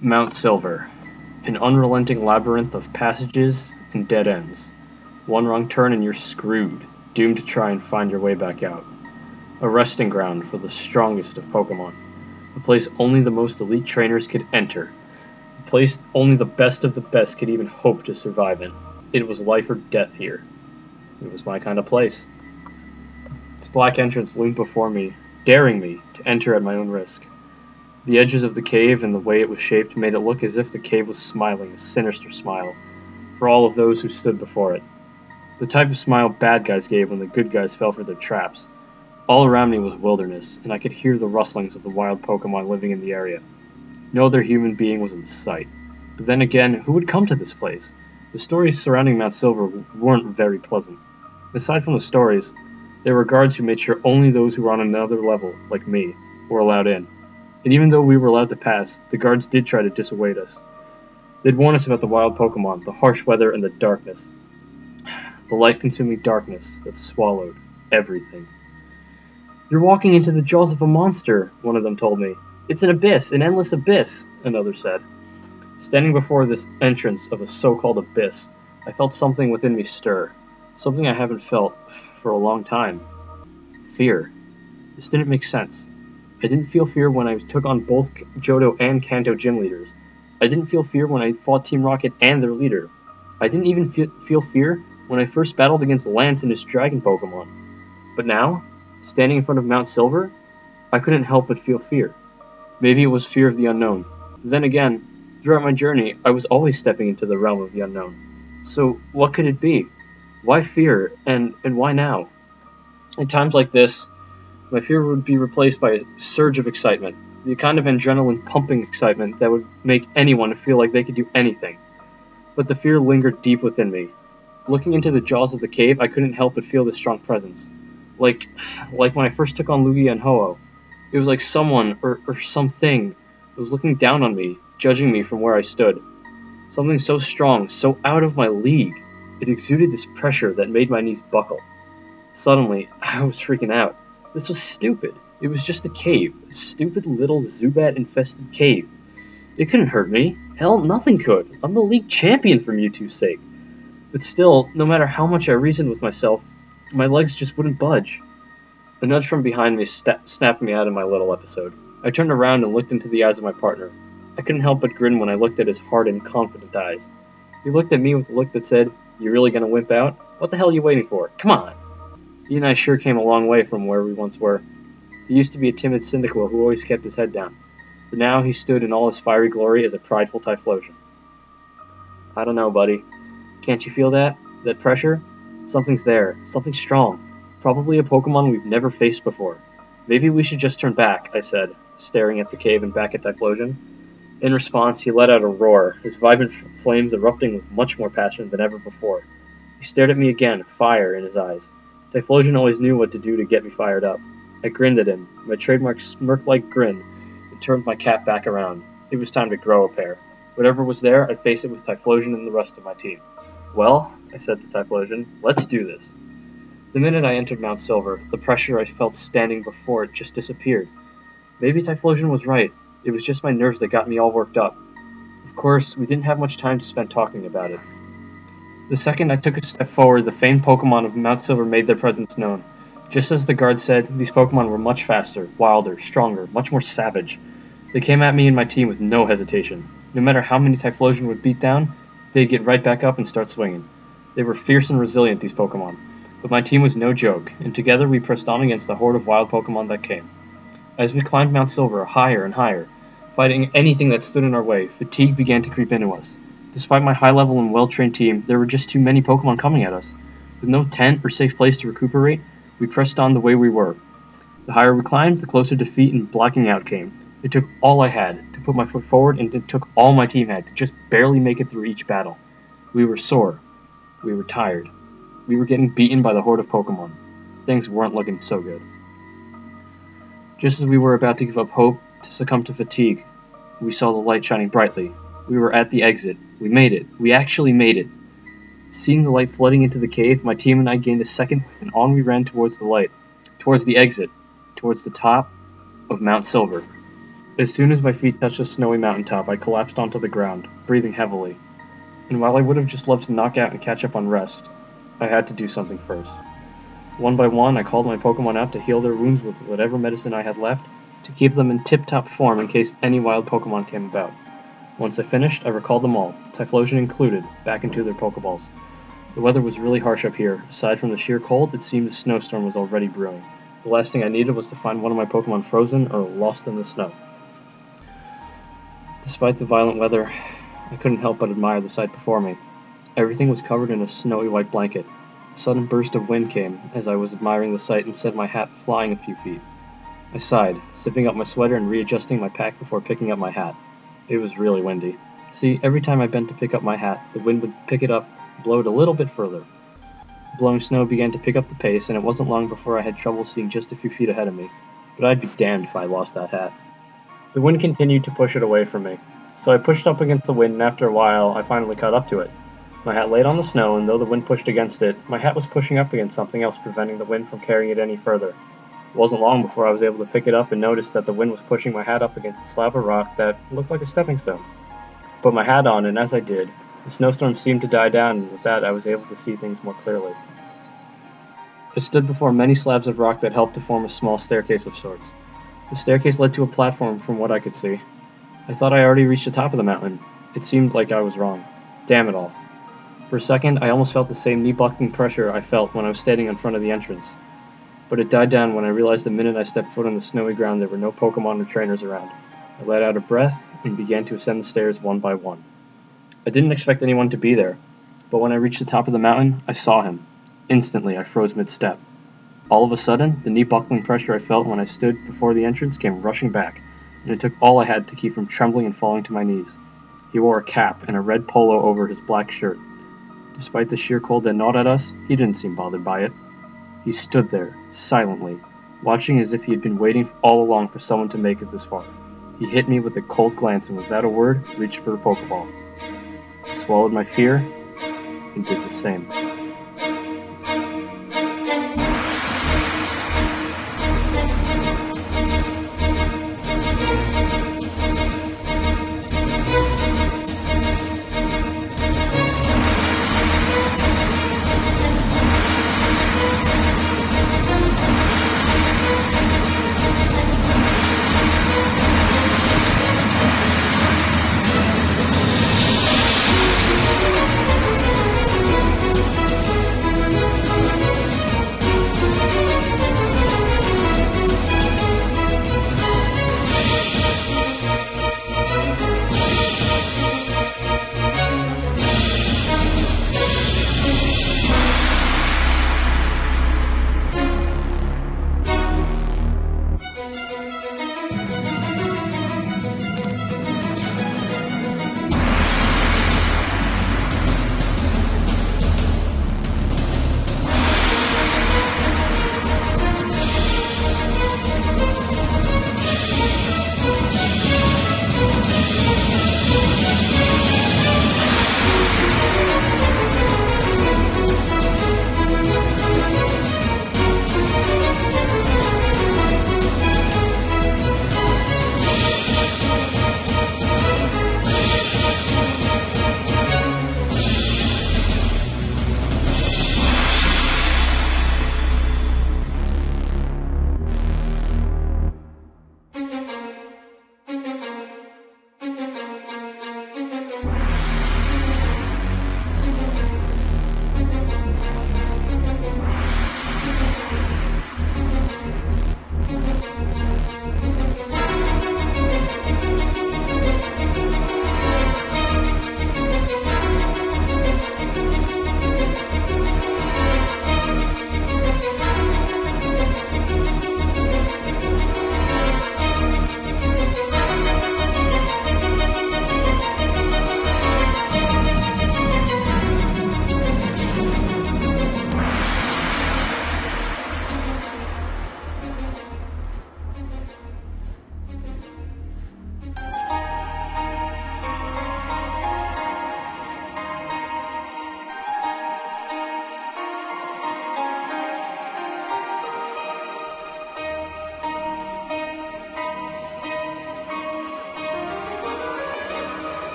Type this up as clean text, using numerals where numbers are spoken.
Mount Silver, an unrelenting labyrinth of passages and dead ends. One wrong turn and you're screwed, doomed to try and find your way back out. A resting ground for the strongest of Pokemon. A place only the most elite trainers could enter. A place only the best of the best could even hope to survive in. It was life or death here. It was my kind of place. Its black entrance loomed before me, daring me to enter at my own risk. The edges of the cave and the way it was shaped made it look as if the cave was smiling a sinister smile for all of those who stood before it. The type of smile bad guys gave when the good guys fell for their traps. All around me was wilderness, and I could hear the rustlings of the wild Pokemon living in the area. No other human being was in sight. But then again, who would come to this place? The stories surrounding Mount Silver weren't very pleasant. Aside from the stories, there were guards who made sure only those who were on another level, like me, were allowed in. And even though we were allowed to pass, the guards did try to dissuade us. They'd warn us about the wild Pokemon, the harsh weather, and the darkness. The light-consuming darkness that swallowed everything. "You're walking into the jaws of a monster," one of them told me. "It's an abyss, an endless abyss," another said. Standing before this entrance of a so-called abyss, I felt something within me stir. Something I haven't felt for a long time. Fear. This didn't make sense. I didn't feel fear when I took on both Johto and Kanto gym leaders. I didn't feel fear when I fought Team Rocket and their leader. I didn't even feel fear when I first battled against Lance and his dragon Pokemon. But now, standing in front of Mount Silver, I couldn't help but feel fear. Maybe it was fear of the unknown. Then again, throughout my journey, I was always stepping into the realm of the unknown. So what could it be? Why fear, and why now? At times like this, my fear would be replaced by a surge of excitement, the kind of adrenaline-pumping excitement that would make anyone feel like they could do anything. But the fear lingered deep within me. Looking into the jaws of the cave, I couldn't help but feel this strong presence. Like when I first took on Lugia and Ho-Oh. It was like someone, or something, was looking down on me, judging me from where I stood. Something so strong, so out of my league. It exuded this pressure that made my knees buckle. Suddenly, I was freaking out. This was stupid. It was just a cave. A stupid little Zubat-infested cave. It couldn't hurt me. Hell, nothing could. I'm the league champion for Mewtwo's sake. But still, no matter how much I reasoned with myself, my legs just wouldn't budge. A nudge from behind me snapped me out of my little episode. I turned around and looked into the eyes of my partner. I couldn't help but grin when I looked at his hard and confident eyes. He looked at me with a look that said, "You really gonna wimp out? What the hell are you waiting for? Come on!" He and I sure came a long way from where we once were. He used to be a timid Cyndaquil who always kept his head down. But now he stood in all his fiery glory as a prideful Typhlosion. "I don't know, buddy. Can't you feel that? That pressure? Something's there. Something strong. Probably a Pokemon we've never faced before. Maybe we should just turn back," I said, staring at the cave and back at Typhlosion. In response, he let out a roar, his vibrant flames erupting with much more passion than ever before. He stared at me again, fire in his eyes. Typhlosion always knew what to do to get me fired up. I grinned at him, my trademark smirk-like grin, and turned my cap back around. It was time to grow a pair. Whatever was there, I'd face it with Typhlosion and the rest of my team. "Well," I said to Typhlosion, "let's do this." The minute I entered Mount Silver, the pressure I felt standing before it just disappeared. Maybe Typhlosion was right. It was just my nerves that got me all worked up. Of course, we didn't have much time to spend talking about it. The second I took a step forward, the famed Pokemon of Mount Silver made their presence known. Just as the guard said, these Pokemon were much faster, wilder, stronger, much more savage. They came at me and my team with no hesitation. No matter how many Typhlosion would beat down, they'd get right back up and start swinging. They were fierce and resilient, these Pokemon. But my team was no joke, and together we pressed on against the horde of wild Pokemon that came. As we climbed Mount Silver higher and higher, fighting anything that stood in our way, fatigue began to creep into us. Despite my high-level and well-trained team, there were just too many Pokemon coming at us. With no tent or safe place to recuperate, we pressed on the way we were. The higher we climbed, the closer defeat and blacking out came. It took all I had to put my foot forward, and it took all my team had to just barely make it through each battle. We were sore. We were tired. We were getting beaten by the horde of Pokemon. Things weren't looking so good. Just as we were about to give up hope, to succumb to fatigue, we saw the light shining brightly. We were at the exit. We made it. We actually made it. Seeing the light flooding into the cave, my team and I gained a second, and on we ran towards the light, towards the exit, towards the top of Mount Silver. As soon as my feet touched the snowy mountaintop, I collapsed onto the ground, breathing heavily. And while I would have just loved to knock out and catch up on rest, I had to do something first. One by one, I called my Pokemon out to heal their wounds with whatever medicine I had left, to keep them in tip-top form in case any wild Pokemon came about. Once I finished, I recalled them all, Typhlosion included, back into their Pokeballs. The weather was really harsh up here. Aside from the sheer cold, it seemed a snowstorm was already brewing. The last thing I needed was to find one of my Pokemon frozen or lost in the snow. Despite the violent weather, I couldn't help but admire the sight before me. Everything was covered in a snowy white blanket. A sudden burst of wind came as I was admiring the sight and sent my hat flying a few feet. I sighed, zipping up my sweater and readjusting my pack before picking up my hat. It was really windy. See, every time I bent to pick up my hat, the wind would pick it up and blow it a little bit further. The blowing snow began to pick up the pace, and it wasn't long before I had trouble seeing just a few feet ahead of me. But I'd be damned if I lost that hat. The wind continued to push it away from me, so I pushed up against the wind, and after a while, I finally caught up to it. My hat laid on the snow, and though the wind pushed against it, my hat was pushing up against something else, preventing the wind from carrying it any further. It wasn't long before I was able to pick it up and noticed that the wind was pushing my hat up against a slab of rock that looked like a stepping stone. I put my hat on, and as I did, the snowstorm seemed to die down, and with that I was able to see things more clearly. I stood before many slabs of rock that helped to form a small staircase of sorts. The staircase led to a platform from what I could see. I thought I already reached the top of the mountain. It seemed like I was wrong. Damn it all. For a second, I almost felt the same knee-buckling pressure I felt when I was standing in front of the entrance. But it died down when I realized the minute I stepped foot on the snowy ground there were no Pokemon or trainers around. I let out a breath and began to ascend the stairs one by one. I didn't expect anyone to be there, but when I reached the top of the mountain, I saw him. Instantly, I froze mid-step. All of a sudden, the knee-buckling pressure I felt when I stood before the entrance came rushing back, and it took all I had to keep from trembling and falling to my knees. He wore a cap and a red polo over his black shirt. Despite the sheer cold that gnawed at us, he didn't seem bothered by it. He stood there, silently, watching as if he had been waiting all along for someone to make it this far. He hit me with a cold glance and without a word, reached for the Pokeball. I swallowed my fear and did the same.